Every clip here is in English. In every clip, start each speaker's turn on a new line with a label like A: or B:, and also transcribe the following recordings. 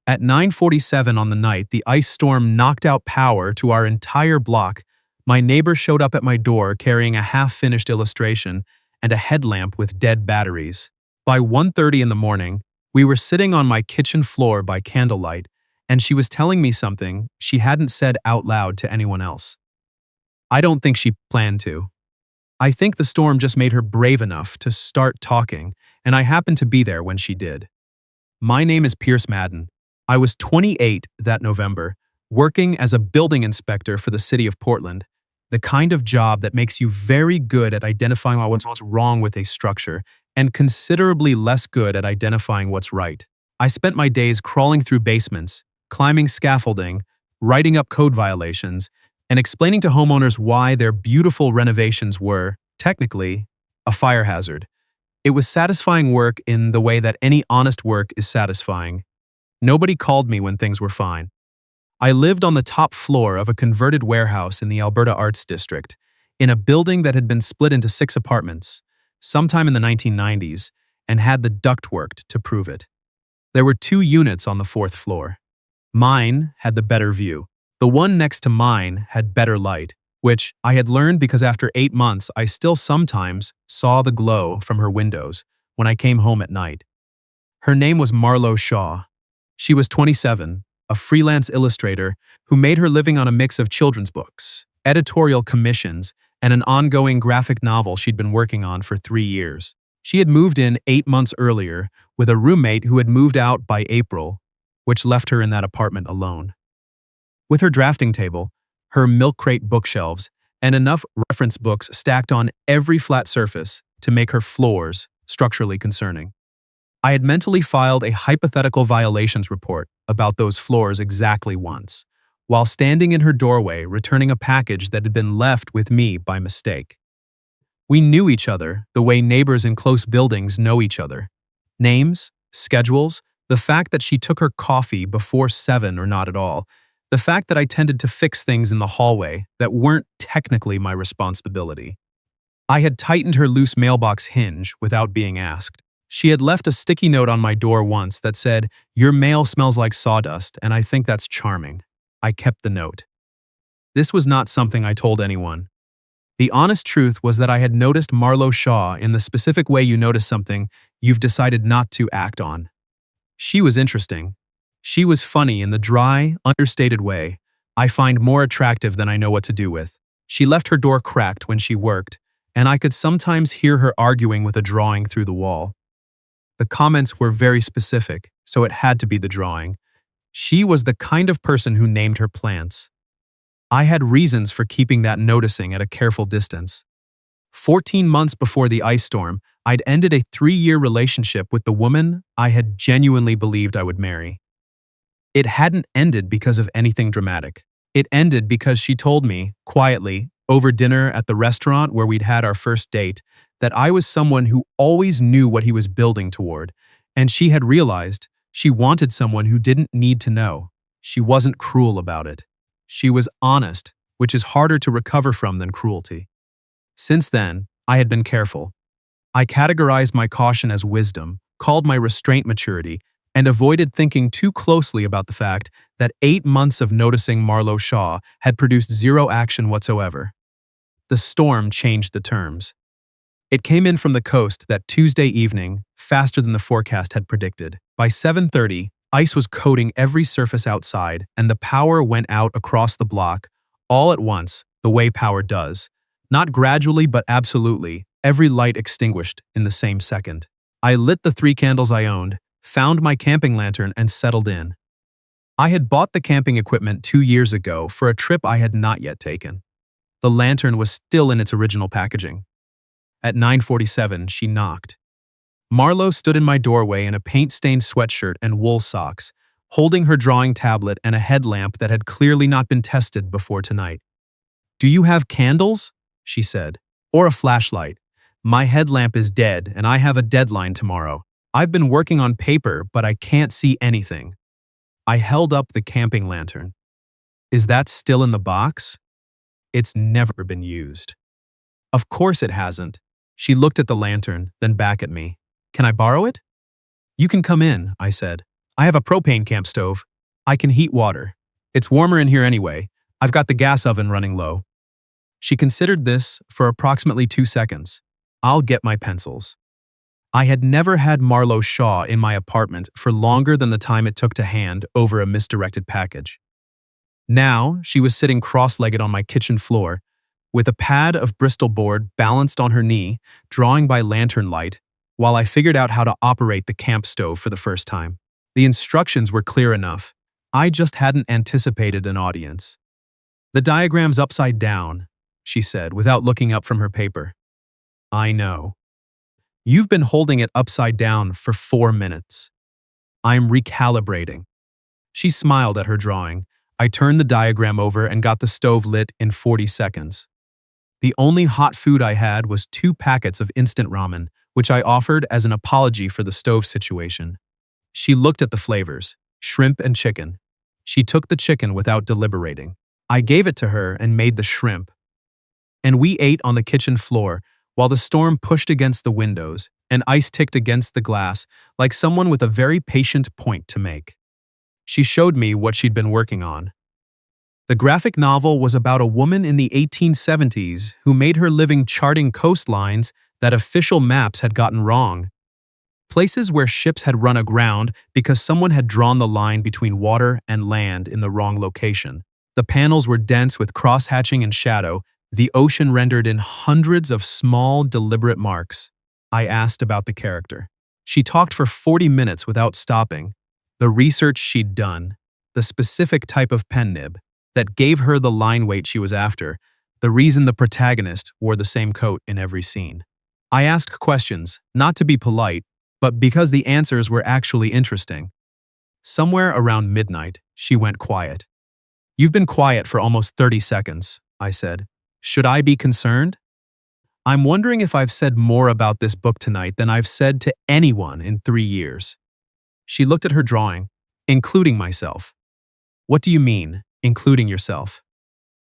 A: At 9:47 on the night, the ice storm knocked out power to our entire block. My neighbor showed up at my door carrying a half-finished illustration and a headlamp with dead batteries. By 1:30 in the morning, we were sitting on my kitchen floor by candlelight, and she was telling me something she hadn't said out loud to anyone else. I don't think she planned to. I think the storm just made her brave enough to start talking, and I happened to be there when she did. My name is Pierce Madden. I was 28 that November, working as a building inspector for the city of Portland, the kind of job that makes you very good at identifying what's wrong with a structure and considerably less good at identifying what's right. I spent my days crawling through basements, climbing scaffolding, writing up code violations, and explaining to homeowners why their beautiful renovations were, technically, a fire hazard. It was satisfying work in the way that any honest work is satisfying. Nobody called me when things were fine. I lived on the top floor of a converted warehouse in the Alberta Arts District, in a building that had been split into 6 apartments, sometime in the 1990s, and had the ductwork to prove it. There were 2 units on the 4th floor. Mine had the better view. The one next to mine had better light, which I had learned because after 8 months I still sometimes saw the glow from her windows when I came home at night. Her name was Marlo Shaw. She was 27, a freelance illustrator who made her living on a mix of children's books, editorial commissions, and an ongoing graphic novel she'd been working on for 3 years. She had moved in 8 months earlier with a roommate who had moved out by April, which left her in that apartment alone. With her drafting table, her milk crate bookshelves, and enough reference books stacked on every flat surface to make her floors structurally concerning. I had mentally filed a hypothetical violations report about those floors exactly once, while standing in her doorway returning a package that had been left with me by mistake. We knew each other the way neighbors in close buildings know each other. Names, schedules, the fact that she took her coffee before 7 or not at all, the fact that I tended to fix things in the hallway that weren't technically my responsibility. I had tightened her loose mailbox hinge without being asked. She had left a sticky note on my door once that said, "Your mail smells like sawdust, and I think that's charming." I kept the note. This was not something I told anyone. The honest truth was that I had noticed Marlo Shaw in the specific way you notice something you've decided not to act on. She was interesting. She was funny in the dry, understated way I find more attractive than I know what to do with. She left her door cracked when she worked, and I could sometimes hear her arguing with a drawing through the wall. The comments were very specific, so it had to be the drawing. She was the kind of person who named her plants. I had reasons for keeping that noticing at a careful distance. 14 months before the ice storm, I'd ended a 3-year relationship with the woman I had genuinely believed I would marry. It hadn't ended because of anything dramatic. It ended because she told me, quietly, over dinner at the restaurant where we'd had our first date, that I was someone who always knew what he was building toward, and she had realized she wanted someone who didn't need to know. She wasn't cruel about it. She was honest, which is harder to recover from than cruelty. Since then, I had been careful. I categorized my caution as wisdom, called my restraint maturity, and avoided thinking too closely about the fact that 8 months of noticing Marlo Shaw had produced 0 action whatsoever. The storm changed the terms. It came in from the coast that Tuesday evening, faster than the forecast had predicted. By 7:30, ice was coating every surface outside, and the power went out across the block, all at once, the way power does. Not gradually, but absolutely, every light extinguished in the same second. I lit the 3 candles I owned, found my camping lantern, and settled in. I had bought the camping equipment 2 years ago for a trip I had not yet taken. The lantern was still in its original packaging. At 9:47, she knocked. Marlo stood in my doorway in a paint-stained sweatshirt and wool socks, holding her drawing tablet and a headlamp that had clearly not been tested before tonight. "Do you have candles?" she said. "Or a flashlight? My headlamp is dead, and I have a deadline tomorrow. I've been working on paper, but I can't see anything." I held up the camping lantern. "Is that still in the box?" "It's never been used." "Of course it hasn't." She looked at the lantern, then back at me. "Can I borrow it?" "You can come in," I said. I have a propane camp stove. I can heat water. It's warmer in here anyway. I've got the gas oven running low. She considered this for approximately 2 seconds. I'll get my pencils. I had never had Marlo Shaw in my apartment for longer than the time it took to hand over a misdirected package. Now, she was sitting cross-legged on my kitchen floor, with a pad of Bristol board balanced on her knee, drawing by lantern light, while I figured out how to operate the camp stove for the first time. The instructions were clear enough. I just hadn't anticipated an audience. "The diagram's upside down," she said, without looking up from her paper. "I know. You've been holding it upside down for 4 minutes. I'm recalibrating." She smiled at her drawing. I turned the diagram over and got the stove lit in 40 seconds. The only hot food I had was 2 packets of instant ramen, which I offered as an apology for the stove situation. She looked at the flavors, shrimp and chicken. She took the chicken without deliberating. I gave it to her and made the shrimp. And we ate on the kitchen floor while the storm pushed against the windows and ice ticked against the glass like someone with a very patient point to make. She showed me what she'd been working on. The graphic novel was about a woman in the 1870s who made her living charting coastlines that official maps had gotten wrong. Places where ships had run aground because someone had drawn the line between water and land in the wrong location. The panels were dense with crosshatching and shadow, the ocean rendered in hundreds of small, deliberate marks. I asked about the character. She talked for 40 minutes without stopping. The research she'd done, the specific type of pen nib that gave her the line weight she was after, the reason the protagonist wore the same coat in every scene. I asked questions, not to be polite, but because the answers were actually interesting. Somewhere around midnight, she went quiet. "You've been quiet for almost 30 seconds, I said. "Should I be concerned? I'm wondering if I've said more about this book tonight than I've said to anyone in 3 years. She looked at her drawing, including myself. "What do you mean, including yourself?"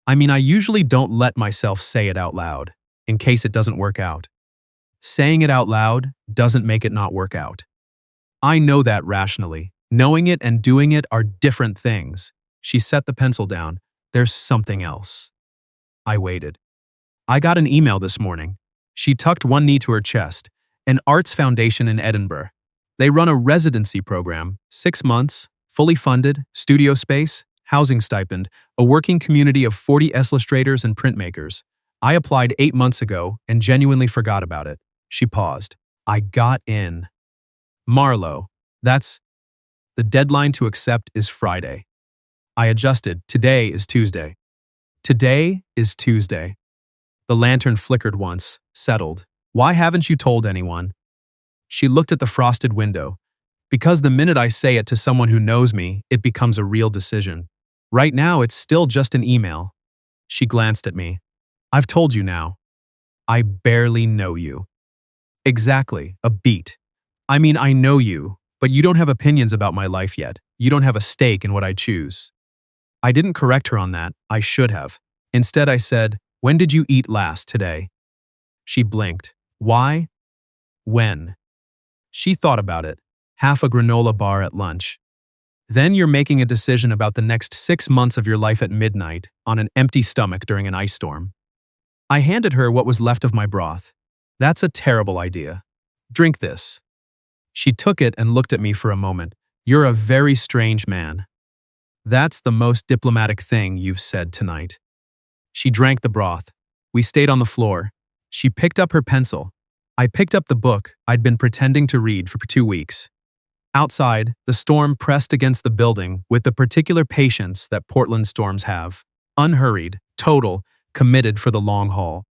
A: "I mean, I usually don't let myself say it out loud, in case it doesn't work out. Saying it out loud doesn't make it not work out. I know that rationally. Knowing it and doing it are different things." She set the pencil down. "There's something else." I waited. "I got an email this morning." She tucked one knee to her chest. "An arts foundation in Edinburgh. They run a residency program, 6 months, fully funded, studio space, housing stipend, a working community of 40 illustrators and printmakers. I applied 8 months ago and genuinely forgot about it." She paused. "I got in." "Marlo, that's... The deadline to accept is Friday." I adjusted. "Today is Tuesday." "Today is Tuesday." The lantern flickered once, settled. "Why haven't you told anyone?" She looked at the frosted window. "Because the minute I say it to someone who knows me, it becomes a real decision. Right now, it's still just an email." She glanced at me. "I've told you now." "I barely know you." "Exactly, a beat. I mean, I know you, but you don't have opinions about my life yet. You don't have a stake in what I choose." I didn't correct her on that. I should have. Instead, I said, "When did you eat last today?" She blinked. "Why? When?" She thought about it. "Half a granola bar at lunch." "Then you're making a decision about the next 6 months of your life at midnight on an empty stomach during an ice storm." I handed her what was left of my broth. "That's a terrible idea. Drink this." She took it and looked at me for a moment. "You're a very strange man." "That's the most diplomatic thing you've said tonight." She drank the broth. We stayed on the floor. She picked up her pencil. I picked up the book I'd been pretending to read for 2 weeks. Outside, the storm pressed against the building with the particular patience that Portland storms have. Unhurried, total, committed for the long haul.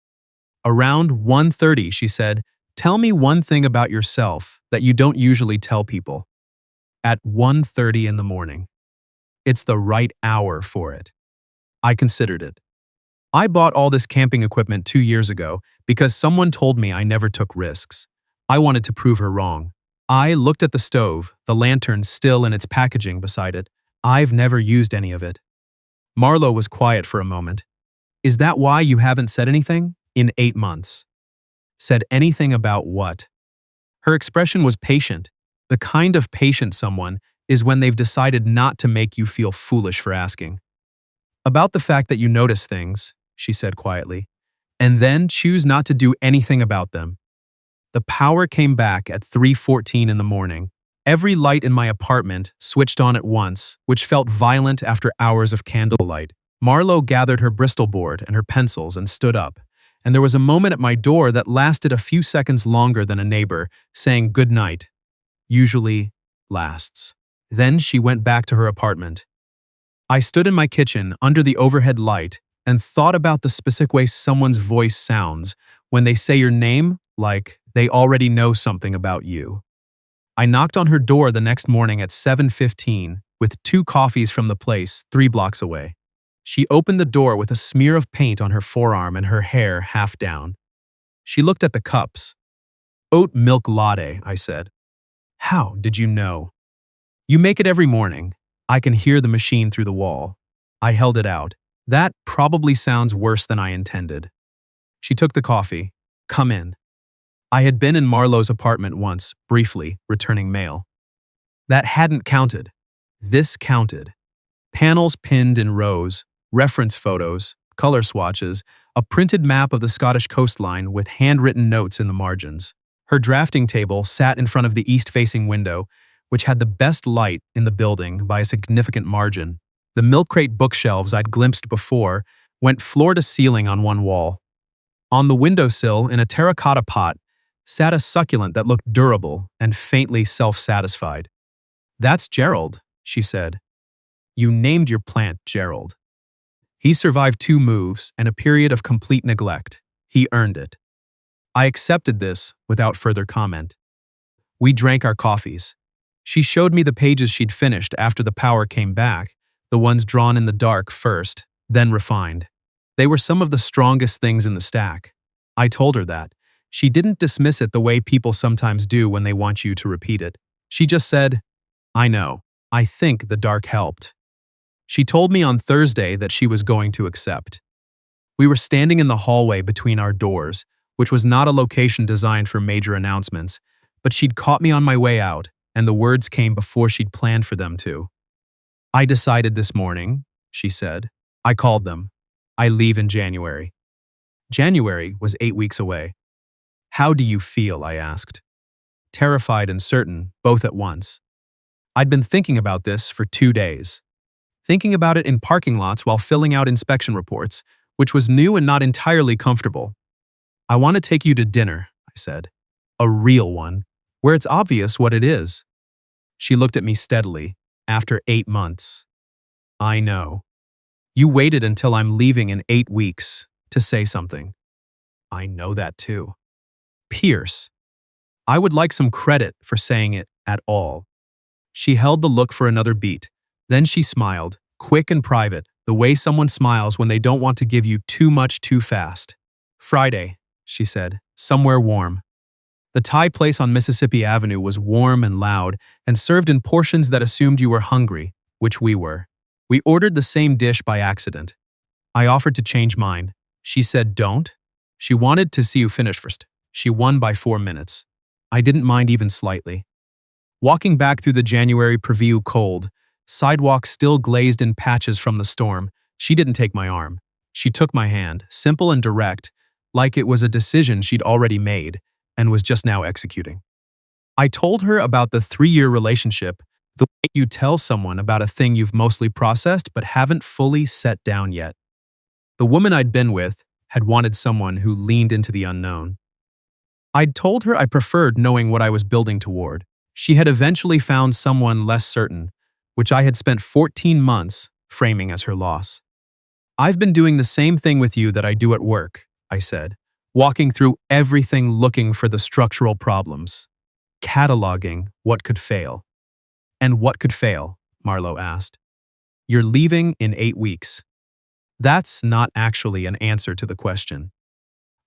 A: Around 1:30, she said, "Tell me one thing about yourself that you don't usually tell people." At 1:30 in the morning. It's the right hour for it. I considered it. I bought all this camping equipment 2 years ago because someone told me I never took risks. I wanted to prove her wrong. I looked at the stove, the lantern still in its packaging beside it. I've never used any of it. Marlo was quiet for a moment. "Is that why you haven't said anything? In 8 months." "Said anything about what?" Her expression was patient, the kind of patient someone, is when they've decided not to make you feel foolish for asking. About the fact that you notice things, she said quietly, and then choose not to do anything about them. The power came back at 3:14 in the morning. Every light in my apartment switched on at once, which felt violent after hours of candlelight. Marlo gathered her Bristol board and her pencils and stood up, and there was a moment at my door that lasted a few seconds longer than a neighbor saying good night usually lasts. Then she went back to her apartment. I stood in my kitchen under the overhead light and thought about the specific way someone's voice sounds when they say your name like they already know something about you. I knocked on her door the next morning at 7:15 with 2 coffees from the place 3 blocks away. She opened the door with a smear of paint on her forearm and her hair half down. She looked at the cups. Oat milk latte, I said. How did you know? You make it every morning. I can hear the machine through the wall. I held it out. That probably sounds worse than I intended. She took the coffee. Come in. I had been in Marlowe's apartment once, briefly, returning mail. That hadn't counted. This counted. Panels pinned in rows, reference photos, color swatches, a printed map of the Scottish coastline with handwritten notes in the margins. Her drafting table sat in front of the east-facing window, which had the best light in the building by a significant margin. The milk crate bookshelves I'd glimpsed before went floor to ceiling on one wall. On the windowsill, in a terracotta pot, sat a succulent that looked durable and faintly self-satisfied. That's Gerald, she said. You named your plant Gerald. He survived 2 moves and a period of complete neglect. He earned it. I accepted this without further comment. We drank our coffees. She showed me the pages she'd finished after the power came back, the ones drawn in the dark first, then refined. They were some of the strongest things in the stack. I told her that. She didn't dismiss it the way people sometimes do when they want you to repeat it. She just said, I know. I think the dark helped. She told me on Thursday that she was going to accept. We were standing in the hallway between our doors, which was not a location designed for major announcements, but she'd caught me on my way out, and the words came before she'd planned for them to. I decided this morning, she said. I called them. I leave in January. January was 8 weeks away. How do you feel? I asked. Terrified and certain, both at once. I'd been thinking about this for 2 days. Thinking about it in parking lots while filling out inspection reports, which was new and not entirely comfortable. I want to take you to dinner, I said. A real one, where it's obvious what it is. She looked at me steadily. After 8 months. I know. You waited until I'm leaving in 8 weeks to say something. I know that too. Pierce. I would like some credit for saying it at all. She held the look for another beat. Then she smiled, quick and private, the way someone smiles when they don't want to give you too much too fast. Friday, she said, somewhere warm. The Thai place on Mississippi Avenue was warm and loud and served in portions that assumed you were hungry, which we were. We ordered the same dish by accident. I offered to change mine. She said don't. She wanted to see you finish first. She won by 4 minutes. I didn't mind even slightly. Walking back through the January preview cold, sidewalk still glazed in patches from the storm, she didn't take my arm. She took my hand, simple and direct, like it was a decision she'd already made and was just now executing. I told her about the 3-year relationship, the way you tell someone about a thing you've mostly processed but haven't fully set down yet. The woman I'd been with had wanted someone who leaned into the unknown. I'd told her I preferred knowing what I was building toward. She had eventually found someone less certain, which I had spent 14 months framing as her loss. I've been doing the same thing with you that I do at work, I said, walking through everything looking for the structural problems, cataloging what could fail. And what could fail? Marlo asked. You're leaving in 8 weeks. That's not actually an answer to the question.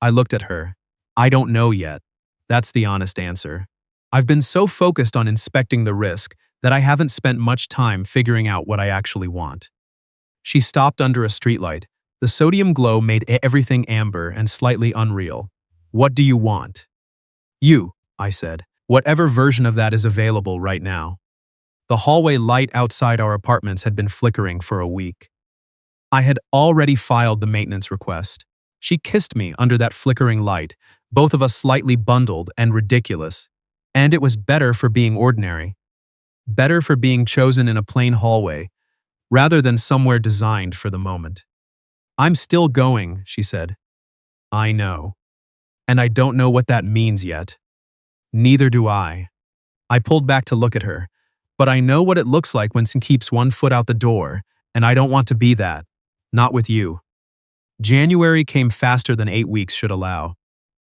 A: I looked at her. I don't know yet. That's the honest answer. I've been so focused on inspecting the risk that I haven't spent much time figuring out what I actually want. She stopped under a streetlight. The sodium glow made everything amber and slightly unreal. What do you want? You, I said. Whatever version of that is available right now. The hallway light outside our apartments had been flickering for a week. I had already filed the maintenance request. She kissed me under that flickering light, both of us slightly bundled and ridiculous. And it was better for being ordinary. Better for being chosen in a plain hallway, rather than somewhere designed for the moment. "I'm still going," she said. "I know. And I don't know what that means yet." "Neither do I." I pulled back to look at her. "But I know what it looks like when someone keeps one foot out the door, and I don't want to be that. Not with you." January came faster than 8 weeks should allow.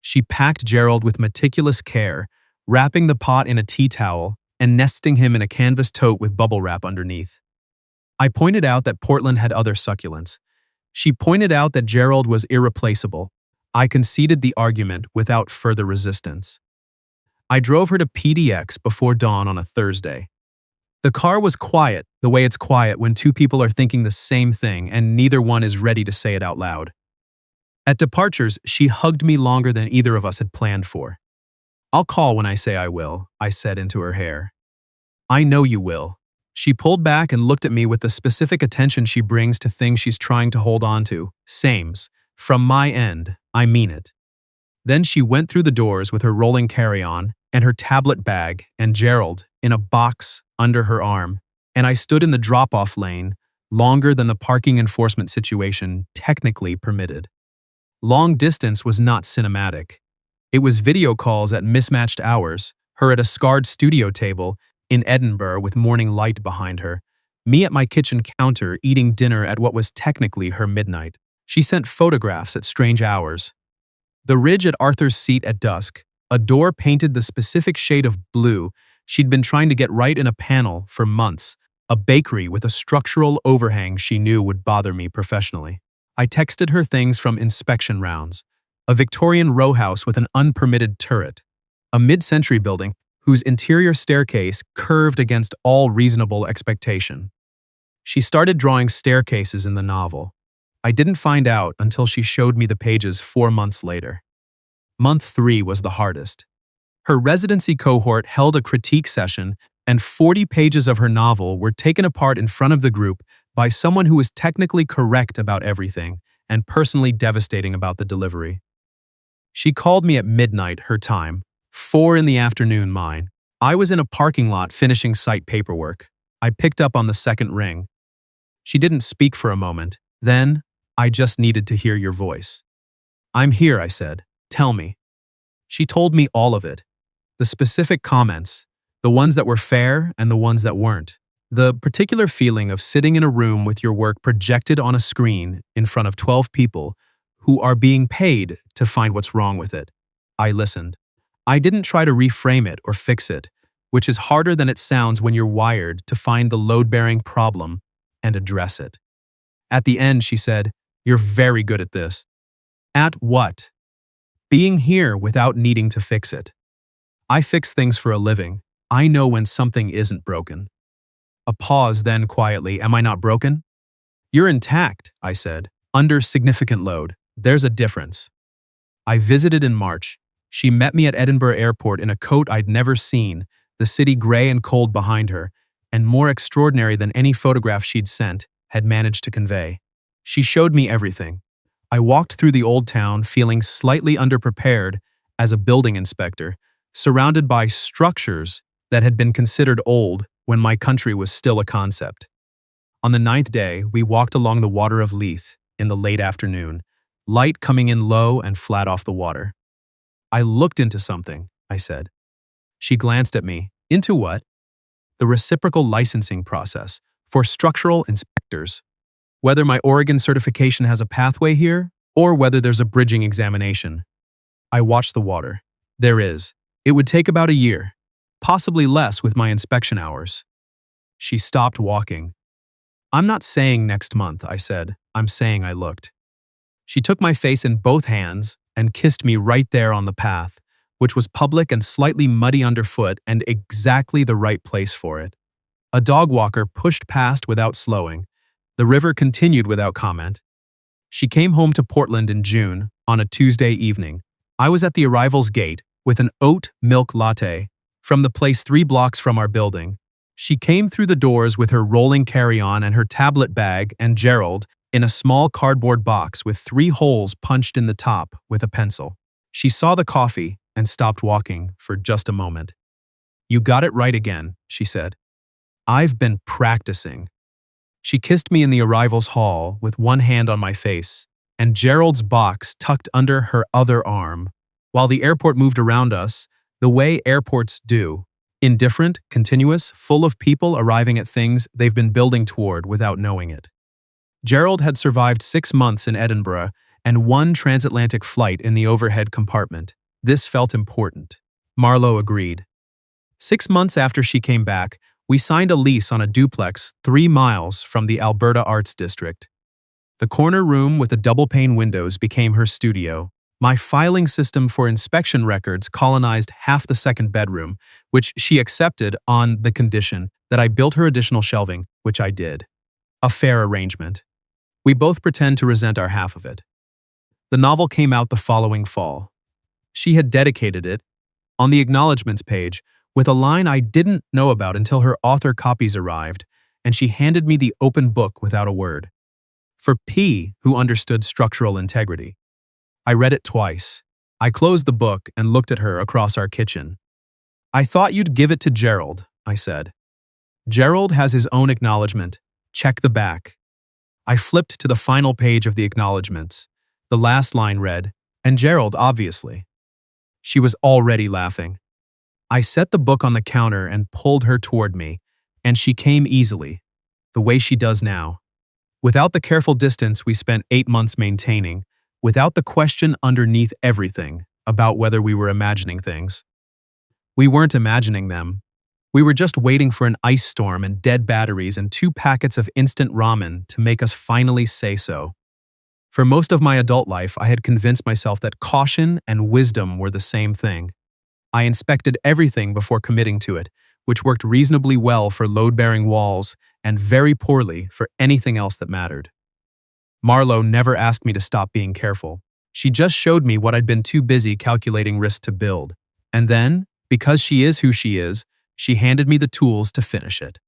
A: She packed Gerald with meticulous care, wrapping the pot in a tea towel and nesting him in a canvas tote with bubble wrap underneath. I pointed out that Portland had other succulents. She pointed out that Gerald was irreplaceable. I conceded the argument without further resistance. I drove her to PDX before dawn on a Thursday. The car was quiet, the way it's quiet when two people are thinking the same thing and neither one is ready to say it out loud. At departures, she hugged me longer than either of us had planned for. "I'll call when I say I will," I said into her hair. "I know you will." She pulled back and looked at me with the specific attention she brings to things she's trying to hold on to. Sames. From my end, I mean it. Then she went through the doors with her rolling carry-on and her tablet bag and Gerald in a box under her arm, and I stood in the drop-off lane longer than the parking enforcement situation technically permitted. Long distance was not cinematic. It was video calls at mismatched hours, her at a scarred studio table in Edinburgh with morning light behind her, me at my kitchen counter eating dinner at what was technically her midnight. She sent photographs at strange hours. The ridge at Arthur's Seat at dusk, a door painted the specific shade of blue she'd been trying to get right in a panel for months, a bakery with a structural overhang she knew would bother me professionally. I texted her things from inspection rounds, a Victorian row house with an unpermitted turret, a mid-century building whose interior staircase curved against all reasonable expectation. She started drawing staircases in the novel. I didn't find out until she showed me the pages 4 months later. Month 3 was the hardest. Her residency cohort held a critique session, and 40 pages of her novel were taken apart in front of the group by someone who was technically correct about everything and personally devastating about the delivery. She called me at midnight her time, 4 in the afternoon mine. I was in a parking lot finishing site paperwork. I picked up on the second ring. She didn't speak for a moment. Then, "I just needed to hear your voice." "I'm here," I said. "Tell me." She told me all of it. The specific comments, the ones that were fair and the ones that weren't. The particular feeling of sitting in a room with your work projected on a screen in front of 12 people who are being paid to find what's wrong with it. I listened. I didn't try to reframe it or fix it, which is harder than it sounds when you're wired to find the load-bearing problem and address it. At the end, she said, "You're very good at this." At what? Being here without needing to fix it. I fix things for a living. I know when something isn't broken. A pause, then quietly, "Am I not broken?" "You're intact," I said, "under significant load. There's a difference." I visited in March. She met me at Edinburgh Airport in a coat I'd never seen, the city gray and cold behind her, and more extraordinary than any photograph she'd sent had managed to convey. She showed me everything. I walked through the old town feeling slightly underprepared as a building inspector, surrounded by structures that had been considered old when my country was still a concept. On the 9th day, we walked along the water of Leith in the late afternoon, light coming in low and flat off the water. "I looked into something," I said. She glanced at me. "Into what?" "The reciprocal licensing process for structural inspectors. Whether my Oregon certification has a pathway here, or whether there's a bridging examination." I watched the water. "There is. It would take about a year, possibly less with my inspection hours." She stopped walking. "I'm not saying next month," I said. "I'm saying I looked." She took my face in both hands and kissed me right there on the path, which was public and slightly muddy underfoot and exactly the right place for it. A dog walker pushed past without slowing. The river continued without comment. She came home to Portland in June, on a Tuesday evening. I was at the arrivals gate with an oat milk latte from the place 3 blocks from our building. She came through the doors with her rolling carry-on and her tablet bag, and Gerald in a small cardboard box with 3 holes punched in the top with a pencil. She saw the coffee and stopped walking for just a moment. "You got it right again," she said. "I've been practicing." She kissed me in the arrivals hall with one hand on my face, and Gerald's box tucked under her other arm, while the airport moved around us the way airports do. Indifferent, continuous, full of people arriving at things they've been building toward without knowing it. Gerald had survived 6 months in Edinburgh and 1 transatlantic flight in the overhead compartment. This felt important. Marlowe agreed. 6 months after she came back, we signed a lease on a duplex 3 miles from the Alberta Arts District. The corner room with the double-pane windows became her studio. My filing system for inspection records colonized half the second bedroom, which she accepted on the condition that I built her additional shelving, which I did. A fair arrangement. We both pretend to resent our half of it. The novel came out the following fall. She had dedicated it, on the acknowledgments page, with a line I didn't know about until her author copies arrived, and she handed me the open book without a word. For P, who understood structural integrity. I read it twice. I closed the book and looked at her across our kitchen. "I thought you'd give it to Gerald," I said. "Gerald has his own acknowledgement. Check the back." I flipped to the final page of the acknowledgments. The last line read, "And Gerald, obviously." She was already laughing. I set the book on the counter and pulled her toward me, and she came easily, the way she does now. Without the careful distance we spent 8 months maintaining, without the question underneath everything about whether we were imagining things. We weren't imagining them. We were just waiting for an ice storm and dead batteries and 2 packets of instant ramen to make us finally say so. For most of my adult life, I had convinced myself that caution and wisdom were the same thing. I inspected everything before committing to it, which worked reasonably well for load-bearing walls and very poorly for anything else that mattered. Marlowe never asked me to stop being careful. She just showed me what I'd been too busy calculating risk to build. And then, because she is who she is, she handed me the tools to finish it.